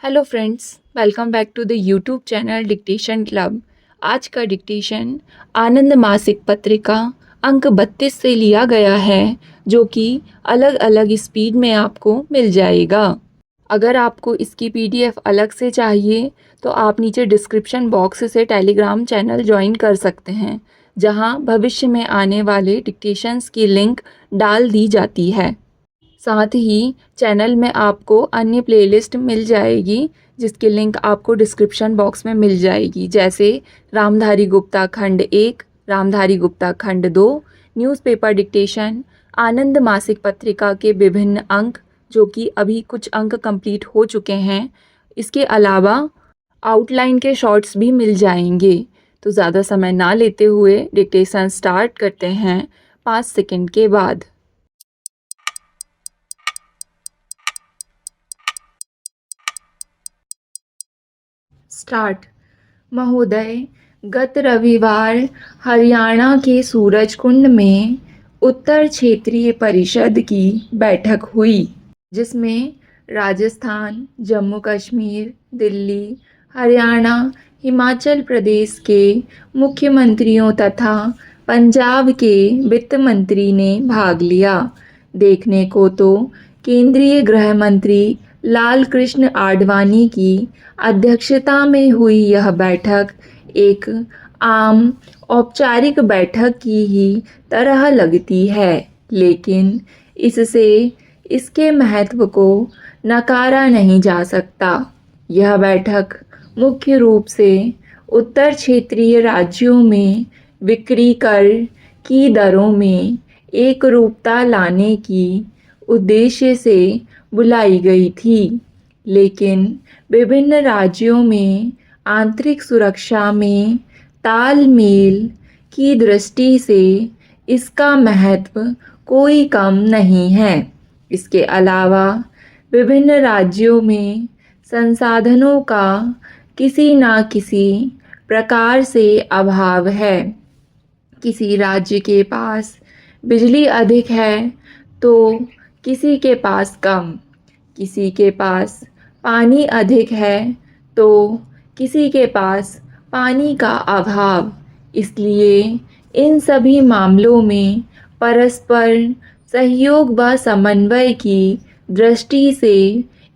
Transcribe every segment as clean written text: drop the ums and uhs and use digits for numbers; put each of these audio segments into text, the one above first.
Hello friends, welcome back to the YouTube channel dictation club. आज का dictation आनंद मासिक पत्रिका अंक 32 से लिया गया है, जो कि अलग अलग स्पीड में आपको मिल जाएगा। अगर आपको इसकी पीडीएफ अलग से चाहिए तो आप नीचे डिस्क्रिप्शन बॉक्स से टेलीग्राम चैनल ज्वाइन कर सकते हैं, जहां भविष्य में आने वाले डिक्टेशंस की लिंक डाल दी जाती है। साथ ही चैनल में आपको अन्य प्लेलिस्ट मिल जाएगी, जिसकी लिंक आपको डिस्क्रिप्शन बॉक्स में मिल जाएगी, जैसे रामधारी गुप्ता खंड 1, रामधारी गुप्ता खंड 2, न्यूज़पेपर डिक्टेशन, आनंद मासिक पत्रिका के विभिन्न अंक, जो कि अभी कुछ अंक कंप्लीट हो चुके हैं। इसके अलावा आउटलाइन के शॉर्ट्स भी मिल जाएंगे। तो ज़्यादा समय ना लेते हुए डिक्टेशन स्टार्ट करते हैं 5 सेकंड के बाद। स्टार्ट। महोदय, गत रविवार हरियाणा के सूरजकुंड में उत्तर क्षेत्रीय परिषद की बैठक हुई, जिसमें राजस्थान, जम्मू कश्मीर, दिल्ली, हरियाणा, हिमाचल प्रदेश के मुख्यमंत्रियों तथा पंजाब के वित्त मंत्री ने भाग लिया। देखने को तो केंद्रीय गृह मंत्री लाल कृष्ण आडवाणी की अध्यक्षता में हुई यह बैठक एक आम औपचारिक बैठक की ही तरह लगती है, लेकिन इससे इसके महत्व को नकारा नहीं जा सकता। यह बैठक मुख्य रूप से उत्तर क्षेत्रीय राज्यों में बिक्री कर की दरों में एकरूपता लाने की उद्देश्य से बुलाई गई थी, लेकिन विभिन्न राज्यों में आंतरिक सुरक्षा में तालमेल की दृष्टि से इसका महत्व कोई कम नहीं है। इसके अलावा विभिन्न राज्यों में संसाधनों का किसी न किसी प्रकार से अभाव है। किसी राज्य के पास बिजली अधिक है तो किसी के पास कम, किसी के पास पानी अधिक है तो किसी के पास पानी का अभाव। इसलिए इन सभी मामलों में परस्पर सहयोग व समन्वय की दृष्टि से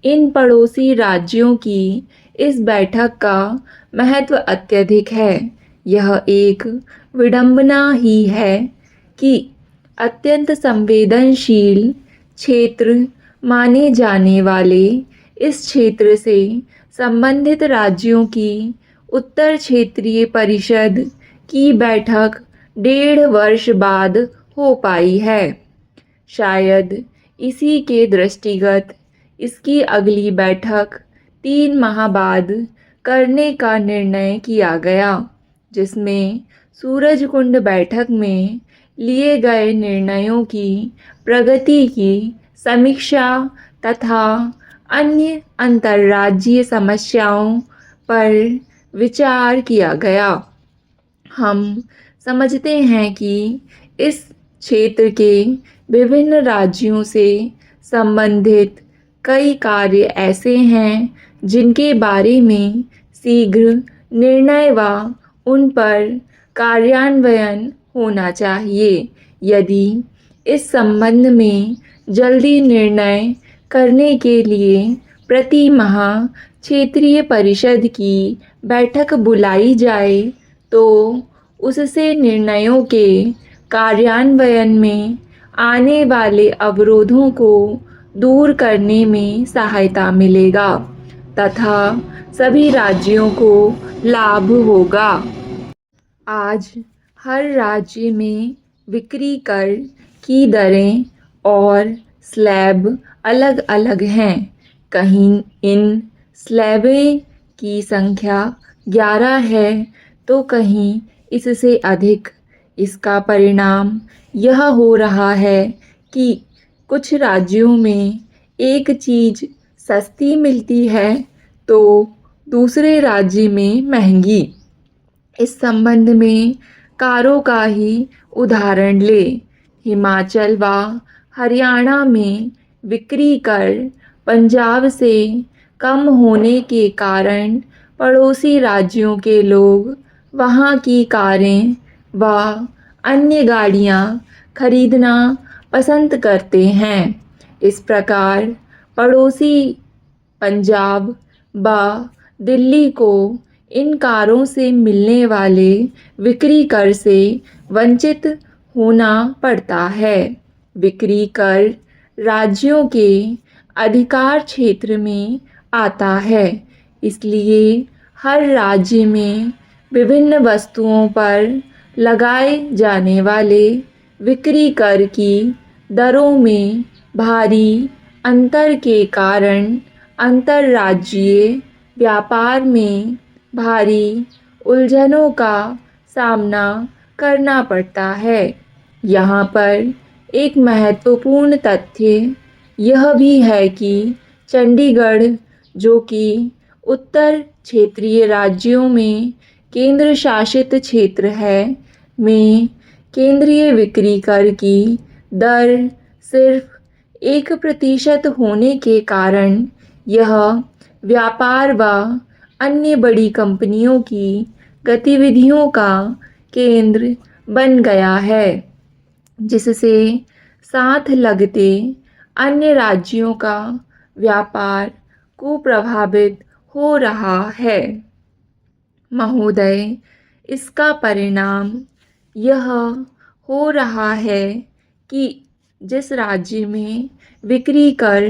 इन पड़ोसी राज्यों की इस बैठक का महत्व अत्यधिक है। यह एक विडंबना ही है कि अत्यंत संवेदनशील क्षेत्र माने जाने वाले इस क्षेत्र से संबंधित राज्यों की उत्तर क्षेत्रीय परिषद की बैठक 1.5 वर्ष बाद हो पाई है। शायद इसी के दृष्टिगत इसकी अगली बैठक 3 माह बाद करने का निर्णय किया गया, जिसमें सूरजकुंड बैठक में लिए गए निर्णयों की प्रगति की समीक्षा तथा अन्य अंतर्राज्यीय समस्याओं पर विचार किया गया। हम समझते हैं कि इस क्षेत्र के विभिन्न राज्यों से संबंधित कई कार्य ऐसे हैं जिनके बारे में शीघ्र निर्णय व उन पर कार्यान्वयन होना चाहिए। यदि इस संबंध में जल्दी निर्णय करने के लिए प्रति माह क्षेत्रीय परिषद की बैठक बुलाई जाए तो उससे निर्णयों के कार्यान्वयन में आने वाले अवरोधों को दूर करने में सहायता मिलेगा तथा सभी राज्यों को लाभ होगा। आज हर राज्य में बिक्री कर की दरें और स्लैब अलग अलग हैं। कहीं इन स्लैबें की संख्या 11 है तो कहीं इससे अधिक। इसका परिणाम यह हो रहा है कि कुछ राज्यों में एक चीज़ सस्ती मिलती है तो दूसरे राज्य में महंगी। इस संबंध में कारों का ही उदाहरण ले। हिमाचल व हरियाणा में बिक्री कर पंजाब से कम होने के कारण पड़ोसी राज्यों के लोग वहाँ की कारें व अन्य गाड़ियाँ खरीदना पसंद करते हैं। इस प्रकार पड़ोसी पंजाब व दिल्ली को इन कारों से मिलने वाले बिक्री कर से वंचित होना पड़ता है। बिक्री कर राज्यों के अधिकार क्षेत्र में आता है, इसलिए हर राज्य में विभिन्न वस्तुओं पर लगाए जाने वाले बिक्री कर की दरों में भारी अंतर के कारण अंतर्राज्यीय व्यापार में भारी उलझनों का सामना करना पड़ता है। यहाँ पर एक महत्वपूर्ण तथ्य यह भी है कि चंडीगढ़, जो कि उत्तर क्षेत्रीय राज्यों में केंद्र शासित क्षेत्र है, में केंद्रीय बिक्री कर की दर सिर्फ 1% होने के कारण यह व्यापार व अन्य बड़ी कंपनियों की गतिविधियों का केंद्र बन गया है, जिससे साथ लगते अन्य राज्यों का व्यापार को प्रभावित हो रहा है। महोदय, इसका परिणाम यह हो रहा है कि जिस राज्य में बिक्री कर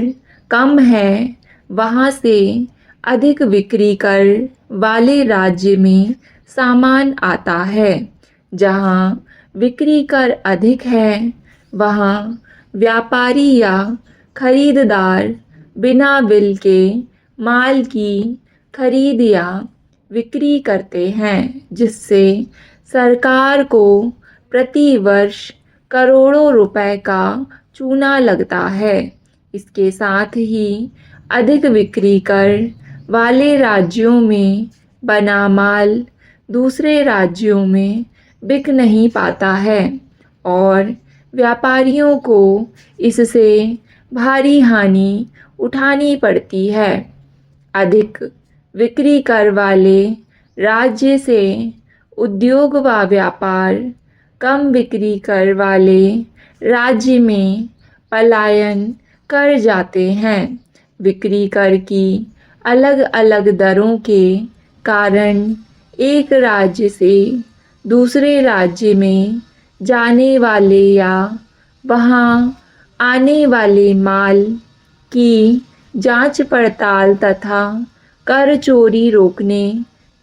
कम है, वहाँ से अधिक बिक्री कर वाले राज्य में सामान आता है। जहाँ बिक्री कर अधिक है, वहाँ व्यापारी या खरीददार बिना बिल के माल की खरीद या बिक्री करते हैं, जिससे सरकार को प्रति वर्ष करोड़ों रुपए का चूना लगता है। इसके साथ ही अधिक बिक्री कर वाले राज्यों में बना माल दूसरे राज्यों में बिक नहीं पाता है और व्यापारियों को इससे भारी हानि उठानी पड़ती है। अधिक बिक्री कर वाले राज्य से उद्योग व व्यापार कम बिक्री कर वाले राज्य में पलायन कर जाते हैं। बिक्री कर की अलग अलग दरों के कारण एक राज्य से दूसरे राज्य में जाने वाले या वहाँ आने वाले माल की जांच पड़ताल तथा कर चोरी रोकने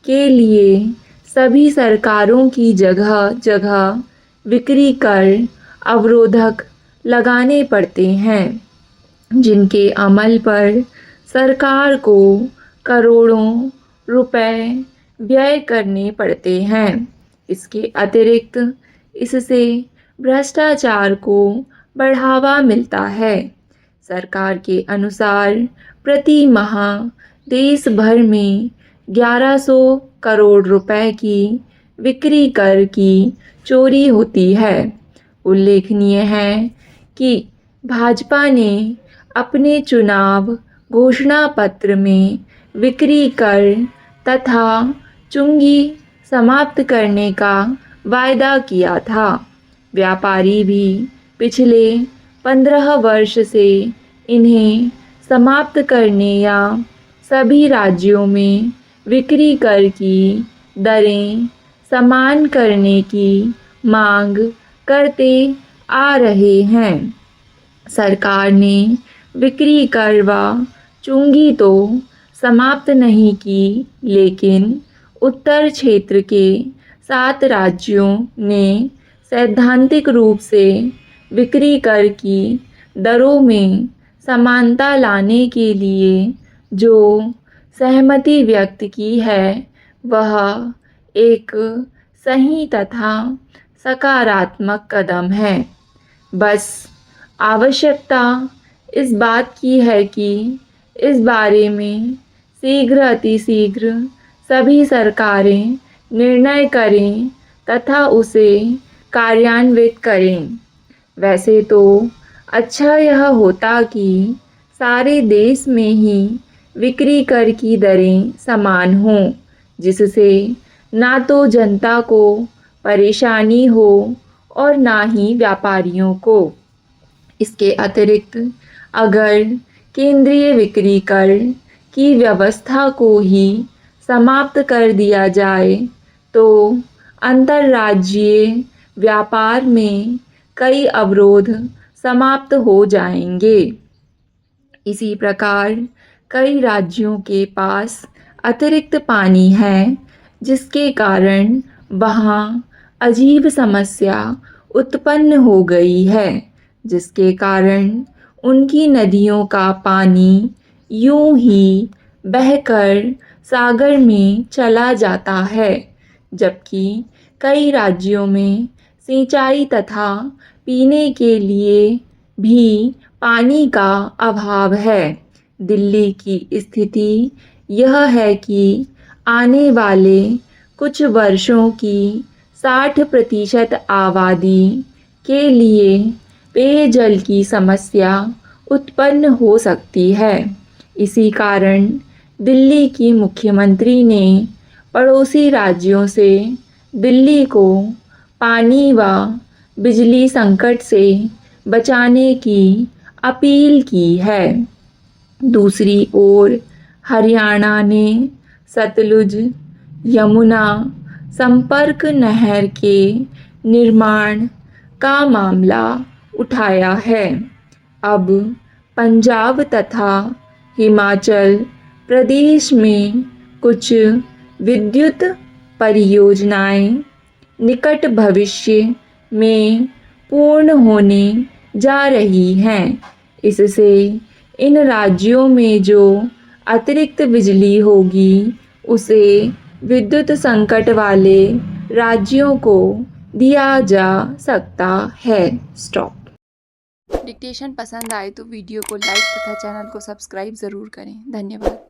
के लिए सभी सरकारों की जगह जगह बिक्री कर अवरोधक लगाने पड़ते हैं, जिनके अमल पर सरकार को करोड़ों रुपए व्यय करने पड़ते हैं। इसके अतिरिक्त इससे भ्रष्टाचार को बढ़ावा मिलता है। सरकार के अनुसार प्रति माह देश भर में 1100 करोड़ रुपए की बिक्री कर की चोरी होती है। उल्लेखनीय है कि भाजपा ने अपने चुनाव घोषणा पत्र में बिक्री कर तथा चुंगी समाप्त करने का वायदा किया था। व्यापारी भी पिछले 15 वर्ष से इन्हें समाप्त करने या सभी राज्यों में बिक्री कर की दरें समान करने की मांग करते आ रहे हैं। सरकार ने बिक्री कर व चुंगी तो समाप्त नहीं की, लेकिन उत्तर क्षेत्र के 7 राज्यों ने सैद्धांतिक रूप से बिक्री कर की दरों में समानता लाने के लिए जो सहमति व्यक्त की है, वह एक सही तथा सकारात्मक कदम है। बस आवश्यकता इस बात की है कि इस बारे में शीघ्र अतिशीघ्र सभी सरकारें निर्णय करें तथा उसे कार्यान्वित करें। वैसे तो अच्छा यह होता कि सारे देश में ही बिक्री कर की दरें समान हों, जिससे ना तो जनता को परेशानी हो और ना ही व्यापारियों को। इसके अतिरिक्त अगर केंद्रीय बिक्री कर की व्यवस्था को ही समाप्त कर दिया जाए तो अंतर्राज्यीय व्यापार में कई अवरोध समाप्त हो जाएंगे। इसी प्रकार कई राज्यों के पास अतिरिक्त पानी है, जिसके कारण वहाँ अजीब समस्या उत्पन्न हो गई है, जिसके कारण उनकी नदियों का पानी यूं ही बहकर सागर में चला जाता है, जबकि कई राज्यों में सिंचाई तथा पीने के लिए भी पानी का अभाव है। दिल्ली की स्थिति यह है कि आने वाले कुछ वर्षों की 60% आबादी के लिए पेयजल की समस्या उत्पन्न हो सकती है। इसी कारण दिल्ली की मुख्यमंत्री ने पड़ोसी राज्यों से दिल्ली को पानी व बिजली संकट से बचाने की अपील की है। दूसरी ओर हरियाणा ने सतलुज यमुना संपर्क नहर के निर्माण का मामला उठाया है। अब पंजाब तथा हिमाचल प्रदेश में कुछ विद्युत परियोजनाएं निकट भविष्य में पूर्ण होने जा रही हैं। इससे इन राज्यों में जो अतिरिक्त बिजली होगी उसे विद्युत संकट वाले राज्यों को दिया जा सकता है। स्टॉप। डिक्टेशन पसंद आए तो वीडियो को लाइक तथा चैनल को सब्सक्राइब ज़रूर करें। धन्यवाद।